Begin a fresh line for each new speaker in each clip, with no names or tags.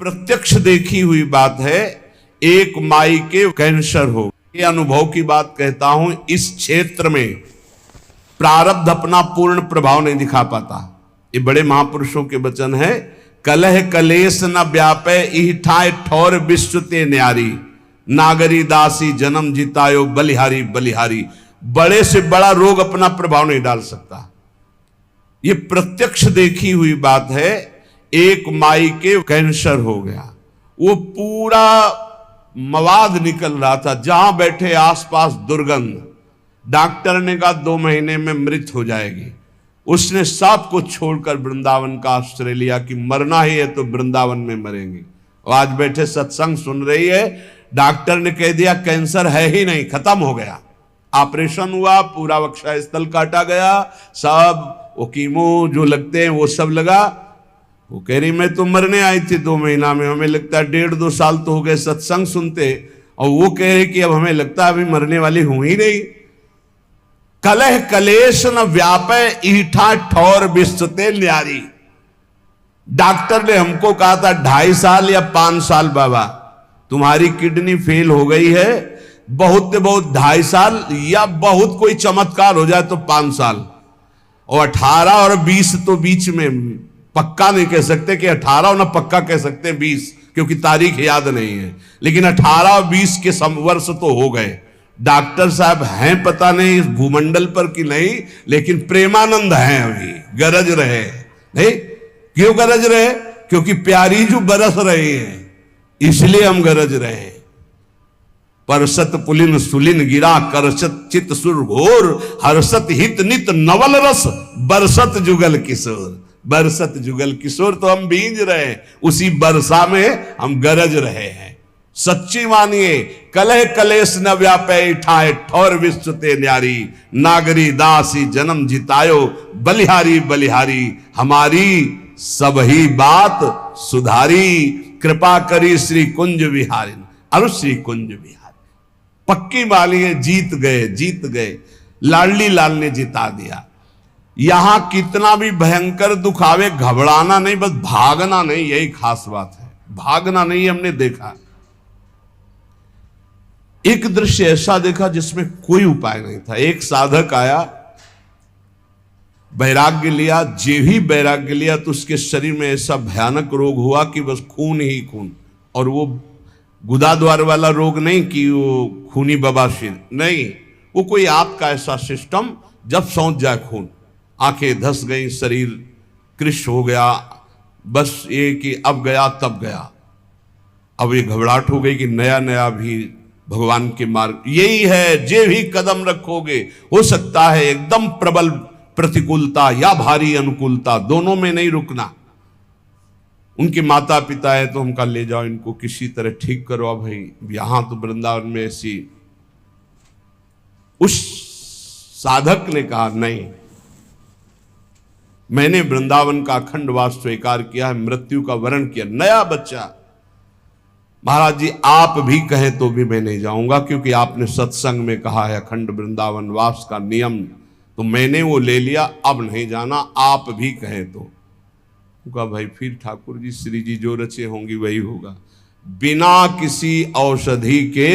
प्रत्यक्ष देखी हुई बात है। एक माई के कैंसर हो, ये अनुभव की बात कहता हूं। इस क्षेत्र में प्रारब्ध अपना पूर्ण प्रभाव नहीं दिखा पाता। ये बड़े महापुरुषों के वचन है। कलह कलेश न व्यापे इठाए ठौर विश्व ते न्यारी, नागरी दासी जन्म जितायो बलिहारी बलिहारी। बड़े से बड़ा रोग अपना प्रभाव नहीं डाल सकता। ये प्रत्यक्ष देखी हुई बात है। एक माई के कैंसर हो गया, वो पूरा मवाद निकल रहा था, जहां बैठे आसपास दुर्गंध। डॉक्टर ने कहा 2 महीने में मृत हो जाएगी। उसने सब कुछ छोड़कर वृंदावन का आश्रय लिया कि मरना ही है तो वृंदावन में मरेंगे। और आज बैठे सत्संग सुन रही है। डॉक्टर ने कह दिया कैंसर है ही नहीं, खत्म हो गया। ऑपरेशन हुआ, पूरा वक्षा स्थल काटा गया, सब वो कीमो जो लगते हैं वो सब लगा। वो कह रही मैं तो मरने आई थी 2 महीना में, हमें लगता है 1.5-2 साल तो हो गए सत्संग सुनते। और वो कह रहे कि अब हमें लगता है अभी मरने वाली हूं ही नहीं। कलह कलेश न व्यापे ईठा ठौर विश्वते न्यारी। डॉक्टर ने हमको कहा था 2.5 साल या 5 साल बाबा तुम्हारी किडनी फेल हो गई है, बहुत 2.5 साल या बहुत कोई चमत्कार हो जाए तो 5 साल। और 18 और 20 तो बीच में पक्का नहीं कह सकते कि 18 ना पक्का कह सकते 20, क्योंकि तारीख याद नहीं है। लेकिन 18 और 20 के वर्ष तो हो गए। डॉक्टर साहब हैं पता नहीं इस भूमंडल पर कि नहीं, लेकिन प्रेमानंद हैं अभी, गरज रहे नहीं। क्यों गरज रहे? क्योंकि प्यारी जो बरस रही है इसलिए हम गरज रहे हैं। परसत पुलिन सुलिन गिरा करसत चित सुर घोर, हर्षत हित नित नवल रस बरसत जुगल किशोर। बरसत जुगल किशोर तो हम भींज रहे हैं, उसी बरसा में हम गरज रहे हैं। सच्ची मानिए कलह कलेश न व्यापे ठाए ठौर विश्व ते न्यारी, नागरी दासी जन्म जितायो बलिहारी बलिहारी। हमारी सबही बात सुधारी, कृपा करी श्री कुंज विहारी अरु श्री कुंज विहारी। पक्की मानिए जीत गए जीत गए। लाडली लाल ने जिता दिया। यहां कितना भी भयंकर दुख आवे घबराना नहीं, बस भागना नहीं, यही खास बात है। भागना नहीं। हमने देखा एक दृश्य ऐसा देखा जिसमें कोई उपाय नहीं था। एक साधक आया, वैराग्य लिया, जे ही वैराग्य लिया तो उसके शरीर में ऐसा भयानक रोग हुआ कि बस खून ही खून। और वो गुदाद्वार वाला रोग नहीं कि वो खूनी बवासीर नहीं, वो कोई आपका ऐसा सिस्टम जब सौंध जाए खून, आंखें धस गई, शरीर कृश हो गया, बस ये कि अब गया तब गया। अब ये घबराहट हो गई कि नया नया भी भगवान के मार्ग यही है। जे भी कदम रखोगे हो सकता है एकदम प्रबल प्रतिकूलता या भारी अनुकूलता, दोनों में नहीं रुकना। उनके माता पिता है तो हमका ले जाओ, इनको किसी तरह ठीक करो भाई। यहां तो वृंदावन में ऐसी। उस साधक ने कहा नहीं, मैंने वृंदावन का अखंड वास स्वीकार किया है, मृत्यु का वरण किया। नया बच्चा, महाराज जी आप भी कहें तो भी मैं नहीं जाऊंगा, क्योंकि आपने सत्संग में कहा है अखंड वृंदावन वास का नियम, तो मैंने वो ले लिया, अब नहीं जाना, आप भी कहें तो। कहा भाई फिर ठाकुर जी श्री जी जो रचे होंगी वही होगा। बिना किसी औषधि के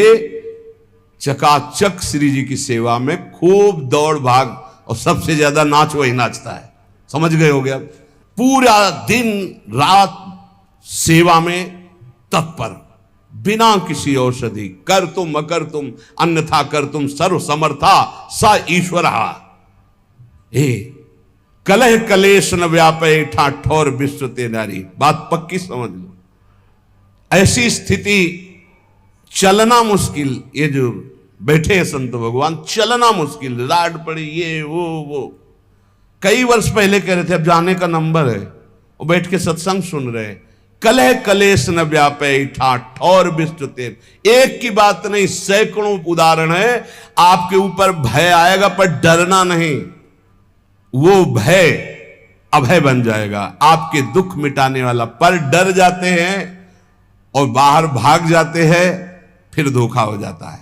चकाचक श्री जी की सेवा में खूब दौड़ भाग, और सबसे ज्यादा नाच वही नाचता है। समझ गए हो गया? पूरा दिन रात सेवा में तत्पर, बिना किसी औषधि। कर तुम अकर तुम अन्यथा कर तुम सर्व समर्था स ईश्वर। कलह कलेश न व्यापे ठा ठौर विश्व ते नारी। बात पक्की समझ लो। ऐसी स्थिति, चलना मुश्किल। ये जो बैठे हैं संत भगवान, चलना मुश्किल, राड पड़ी, ये वो। कई वर्ष पहले कह रहे थे अब जाने का नंबर है, वो बैठ के सत्संग सुन रहे हैं। कलह कलेश न व्यापे ठाठ और विश्व ते। एक की बात नहीं, सैकड़ों उदाहरण है। आपके ऊपर भय आएगा पर डरना नहीं, वो भय अभय बन जाएगा, आपके दुख मिटाने वाला। पर डर जाते हैं और बाहर भाग जाते हैं, फिर धोखा हो जाता है।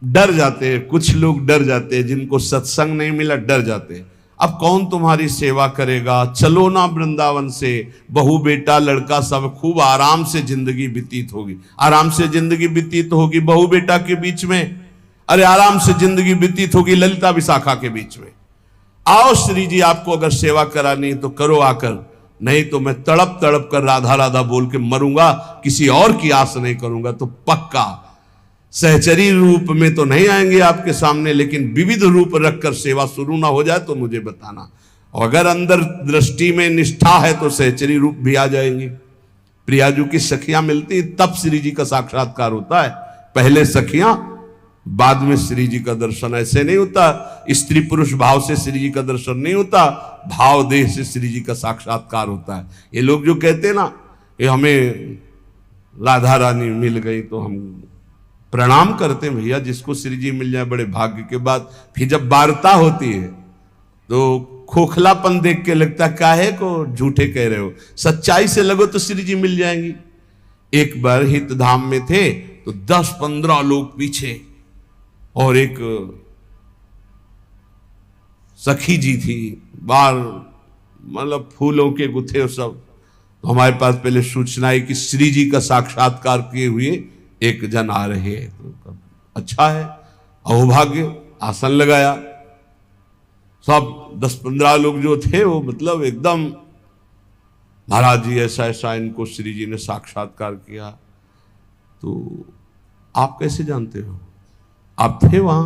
डर जाते हैं, कुछ लोग डर जाते हैं, जिनको सत्संग नहीं मिला डर जाते हैं। अब कौन तुम्हारी सेवा करेगा, चलो ना वृंदावन से, बहू बेटा लड़का सब खूब आराम से जिंदगी व्यतीत होगी। आराम से जिंदगी व्यतीत होगी बहू बेटा के बीच में, अरे आराम से जिंदगी व्यतीत होगी ललिता विशाखा के बीच में। आओ श्री जी, आपको अगर सेवा करानी है तो करो आकर, नहीं तो मैं तड़प तड़प कर राधा राधा बोल के मरूंगा, किसी और की आस नहीं करूंगा। तो पक्का सहचरी रूप में तो नहीं आएंगे आपके सामने, लेकिन विविध रूप रखकर सेवा शुरू ना हो जाए तो मुझे बताना। और अगर अंदर दृष्टि में निष्ठा है तो सहचरी रूप भी आ जाएंगे। प्रियाजू की सखियां मिलती तब श्री जी का साक्षात्कार होता है, पहले सखियां बाद में श्री जी का दर्शन। ऐसे नहीं होता, स्त्री पुरुष भाव से श्री जी का दर्शन नहीं होता, भाव देह से श्री जी का साक्षात्कार होता है। ये लोग जो कहते हैं ना कि हमें राधा रानी मिल गई तो हम प्रणाम करते हैं, भैया जिसको श्री जी मिल जाए बड़े भाग्य के बाद। फिर जब वार्ता होती है तो खोखलापन देख के लगता काहे को झूठे कह रहे हो, सच्चाई से लगो तो श्री जी मिल जाएंगी। एक बार हित धाम में थे तो 10-15 लोग पीछे, और एक सखी जी थी, बाल मतलब फूलों के गुथे और सब। तो हमारे पास पहले सूचना है कि श्री जी का साक्षात्कार किए हुए एक जन आ रहे हैं। तो अच्छा है, अहोभाग्य, आसन लगाया। सब 10-15 लोग जो थे वो मतलब एकदम, महाराज जी ऐसा ऐसा इनको श्री जी ने साक्षात्कार किया। तो आप कैसे जानते हो, आप थे वहां?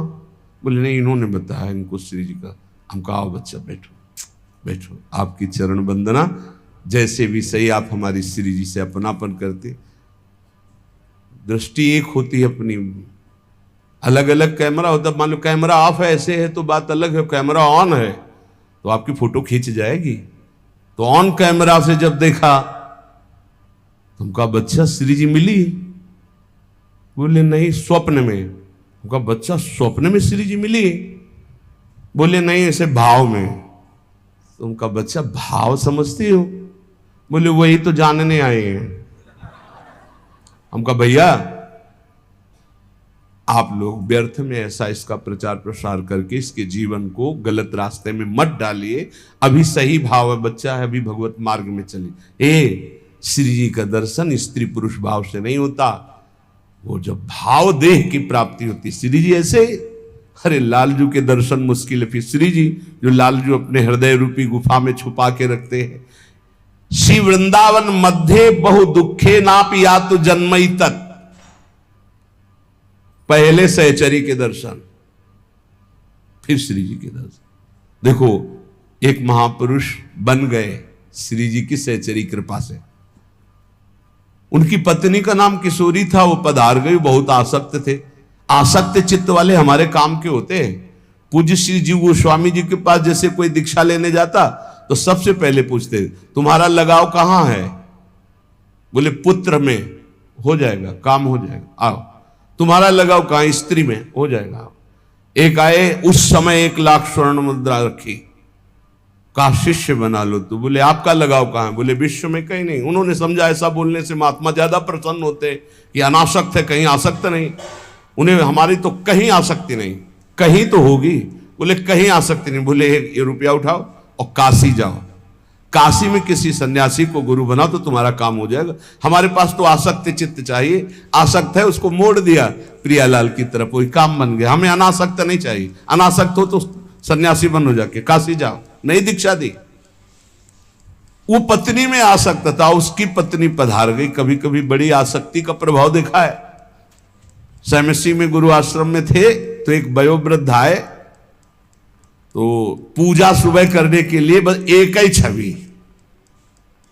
बोले नहीं, इन्होंने बताया इनको श्री जी का। हम कहा आओ बच्चा बैठो बैठो, आपकी चरण वंदना। जैसे भी सही, आप हमारी श्री जी से अपनापन करते। दृष्टि एक होती है अपनी, अलग अलग कैमरा होता है। मान लो कैमरा ऑफ है ऐसे है तो बात अलग है, कैमरा ऑन है तो आपकी फोटो खींच जाएगी। तो ऑन कैमरा से जब देखा तो उनका बच्चा श्री जी मिली? बोले नहीं, स्वप्न में। उनका बच्चा स्वप्न में श्री जी मिली? बोले नहीं, ऐसे भाव में। तो उनका बच्चा भाव समझती हो? बोले वही तो जानने आए हैं। हमका भैया आप लोग व्यर्थ में ऐसा इसका प्रचार प्रसार करके इसके जीवन को गलत रास्ते में मत डालिए। अभी सही भाव है, बच्चा है, अभी भगवत मार्ग में चलिए। श्री जी का दर्शन स्त्री पुरुष भाव से नहीं होता, वो जब भाव देह की प्राप्ति होती। श्री जी ऐसे, अरे लालजू के दर्शन मुश्किल है, फिर श्री जी जो लालजू अपने हृदय रूपी गुफा में छुपा के रखते हैं। श्री वृंदावन मध्य बहु दुखे नापि यातु जन्मई तत्। पहले सहचरी के दर्शन, फिर श्री जी के दर्शन। देखो एक महापुरुष बन गए श्री जी की सहचरी कृपा से। उनकी पत्नी का नाम किशोरी था, वो पधार गई, बहुत आसक्त थे। आसक्त चित्त वाले हमारे काम के होते हैं। पूज्य श्री जी गोस्वामी जी के पास जैसे कोई दीक्षा लेने जाता तो सबसे पहले पूछते तुम्हारा लगाव कहां है? बोले पुत्र में, हो जाएगा, काम हो जाएगा, आओ। तुम्हारा लगाव कहां? स्त्री में, हो जाएगा। एक आए, उस समय 1 लाख स्वर्ण मुद्रा रखी, कहा शिष्य बना लो। तो बोले आपका लगाव कहां है? बोले विश्व में कहीं नहीं। उन्होंने समझा ऐसा बोलने से महात्मा ज्यादा प्रसन्न होते कि अनासक्त है, कहीं आसक्त नहीं। उन्हें हमारी तो कहीं आसक्ति नहीं, कहीं तो होगी। बोले कहीं आसक्ति नहीं। बोले ये रुपया उठाओ और काशी जाओ, काशी में किसी सन्यासी को गुरु बनाओ तो तुम्हारा काम हो जाएगा। हमारे पास तो आसक्त चित्त चाहिए, आसक्त है उसको मोड़ दिया प्रियालाल की तरफ, वही काम बन गया। हमें अनासक्त नहीं चाहिए, अनासक्त हो तो सन्यासी बनो, जाके काशी जाओ। नहीं दीक्षा दी। वो पत्नी में आसक्त था, उसकी पत्नी पधार गई। कभी कभी बड़ी आसक्ति का प्रभाव देखा है। सैमसी में गुरु आश्रम में थे तो एक वयोवृद्ध आए, तो पूजा सुबह करने के लिए बस एक ही छवि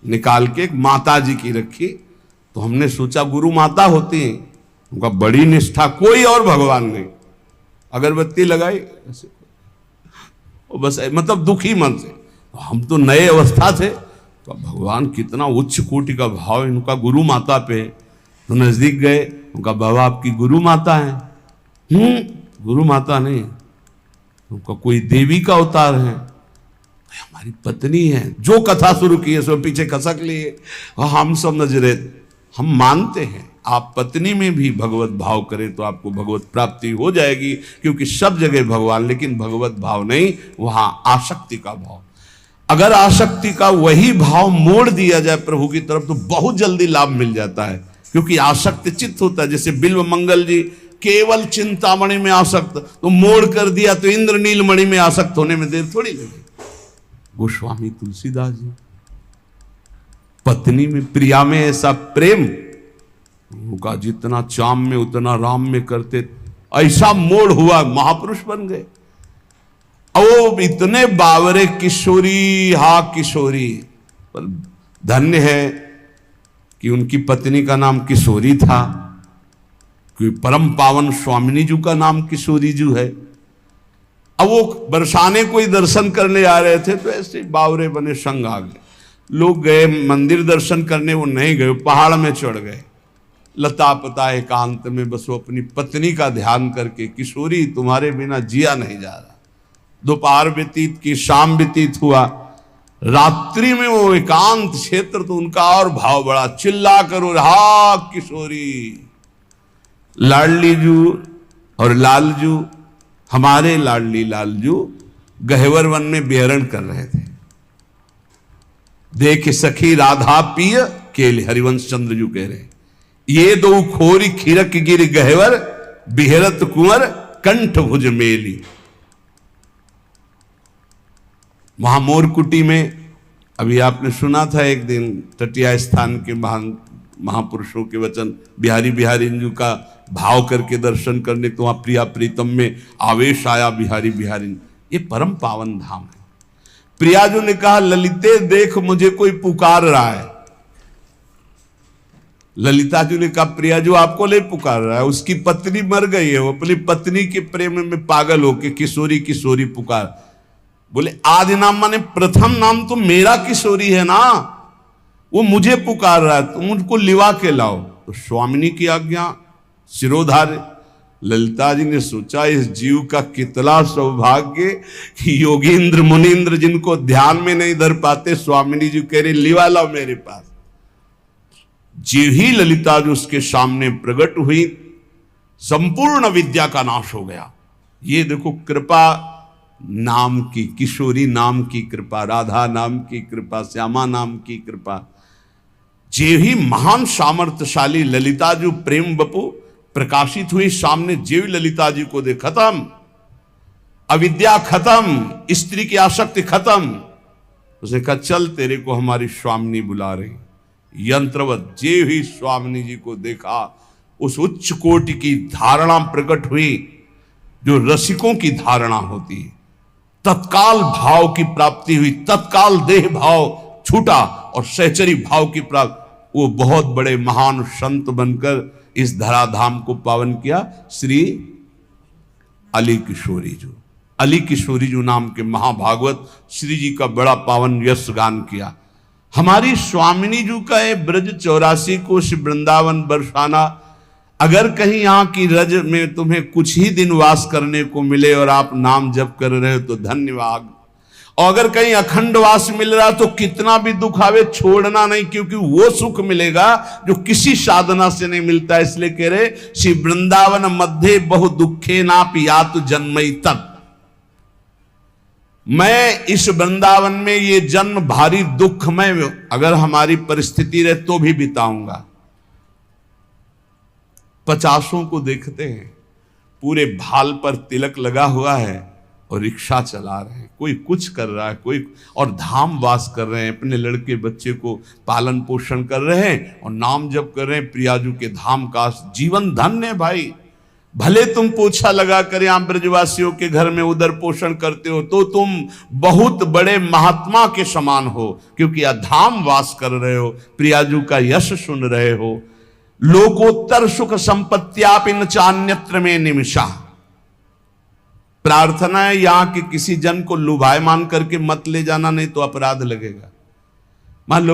निकाल के एक माता जी की रखी। तो हमने सोचा गुरु माता होती है, उनका बड़ी निष्ठा, कोई और भगवान नहीं। अगरबत्ती लगाई ऐसे, बस मतलब दुखी मन से। हम तो नए अवस्था थे, तो भगवान कितना उच्च कोटि का भाव इनका गुरु माता पे। तो नजदीक गए, उनका बाबा आपकी गुरु माता है? गुरु माता नहीं, उनका कोई देवी का अवतार है, हमारी पत्नी है। जो कथा शुरू की है सो पीछे खसक लिए, हम समझ रहे, हम मानते हैं आप पत्नी में भी भगवत भाव करें तो आपको भगवत प्राप्ति हो जाएगी, क्योंकि सब जगह भगवान, लेकिन भगवत भाव नहीं, वहां आसक्ति का भाव। अगर आसक्ति का वही भाव मोड़ दिया जाए प्रभु की तरफ तो बहुत जल्दी लाभ मिल जाता है, क्योंकि आसक्त चित्त होता है। जैसे बिल्व मंगल जी केवल चिंतामणि में आसक्त, तो मोड़ कर दिया तो इंद्रनील मणि में आसक्त होने में देर थोड़ी लगी। गोस्वामी तुलसीदास जी पत्नी में, प्रिया में ऐसा प्रेम, उनका जितना चाम में उतना राम में करते, ऐसा मोड़ हुआ, महापुरुष बन गए। ओ इतने बावरे किशोरी, हा किशोरी, पर धन्य है कि उनकी पत्नी का नाम किशोरी था, क्योंकि परम पावन स्वामिनी जी का नाम किशोरी जी है। अब वो बरसाने कोई दर्शन करने आ रहे थे तो ऐसे बावरे बने संग आ गए। लोग गए मंदिर दर्शन करने, वो नहीं गए, पहाड़ में चढ़ गए, लता पता एकांत में बस वो अपनी पत्नी का ध्यान करके, किशोरी तुम्हारे बिना जिया नहीं जा रहा। दोपहर व्यतीत की, शाम व्यतीत हुआ, रात्रि में वो एकांत क्षेत्र, तो उनका और भाव बड़ा, चिल्ला करो हा किशोरी। लाडली जू और लालजू, हमारे लाडली लालजू गहवर वन में विहरण कर रहे थे। देख सखी राधा पिय केल, हरिवंश चंद्र जू कह रहे, ये दो खोरी खिरक गिर गहवर, बिहरत कुंवर कंठ भुज मेली। वहां मोरकुटी में अभी आपने सुना था एक दिन, तटिया स्थान के महान महापुरुषों के वचन, बिहारी बिहारी जी का भाव करके दर्शन करने, तो वहां प्रिया प्रीतम में आवेश आया बिहारी बिहारी। ये परम पावन धाम है। प्रियाजू ने कहा ललिते देख मुझे कोई पुकार रहा है। ललिता जी ने कहा प्रियाजू आपको ले पुकार रहा है, उसकी पत्नी मर गई है, वो अपनी पत्नी के प्रेम में पागल होके किशोरी किशोरी पुकार। बोले आदि नाम माने प्रथम नाम तो मेरा किशोरी है ना, वो मुझे पुकार रहा है, तुम उनको लिवा के लाओ। तो स्वामिनी की आज्ञा सिरोधार्य। ललिता जी ने सोचा इस जीव का कितना सौभाग्य कि योगींद्र मुनींद्र जिनको ध्यान में नहीं धर पाते, स्वामिनी जी कह रहे लिवा लाओ मेरे पास। जीव ही ललिता जी उसके सामने प्रकट हुई, संपूर्ण विद्या का नाश हो गया। ये देखो कृपा नाम की, किशोरी नाम की कृपा, राधा नाम की कृपा, श्यामा नाम की कृपा। जे ही महान सामर्थ्यशाली ललिता जी प्रेम बपू प्रकाशित हुई सामने, जेव ललिता जी को देख, खत्म अविद्या, खत्म स्त्री की आसक्ति खत्म। उसने कहा चल तेरे को हमारी स्वामिनी बुला रही। यंत्रवत जेव ही स्वामिनी जी को देखा, उस उच्च कोटि की धारणा प्रकट हुई जो रसिकों की धारणा होती है। तत्काल भाव की प्राप्ति हुई, तत्काल देह भाव छूटा और सहचरी भाव की प्राप्ति। वो बहुत बड़े महान संत बनकर इस धराधाम को पावन किया। श्री अली किशोरी जी, अली किशोरी जी नाम के महाभागवत श्री जी का बड़ा पावन यश गान किया। हमारी स्वामिनी जी का ये ब्रज 84 कोश वृंदावन बरसाना, अगर कहीं यहाँ की रज में तुम्हें कुछ ही दिन वास करने को मिले और आप नाम जप कर रहे हो तो धन्यवाद। और अगर कहीं अखंड वास मिल रहा तो कितना भी दुख आवे छोड़ना नहीं, क्योंकि वो सुख मिलेगा जो किसी साधना से नहीं मिलता। इसलिए कह रहे श्री वृंदावन मध्य बहु दुखे नापि यातु जन्मई तत्। मैं इस वृंदावन में ये जन्म भारी दुख में अगर हमारी परिस्थिति रहे तो भी बिताऊंगा। 50 को देखते हैं पूरे भाल पर तिलक लगा हुआ है और रिक्शा चला रहे हैं, कोई कुछ कर रहा है, कोई और धाम वास कर रहे हैं, अपने लड़के बच्चे को पालन पोषण कर रहे हैं और नाम जप कर रहे हैं प्रियाजू के धाम का। जीवन धन्य है भाई। भले तुम पोछा लगा कर यहाँ ब्रजवासियों के घर में उधर पोषण करते हो तो तुम बहुत बड़े महात्मा के समान हो, क्योंकि धाम वास कर रहे हो, प्रियाजू का यश सुन रहे हो। लोकोत्तर सुख संपत्त्यापि न चान्यत्र में निमिषा। प्रार्थना है यहां के किसी जन को लुभायमान करके मत ले जाना, नहीं तो अपराध लगेगा। मान लो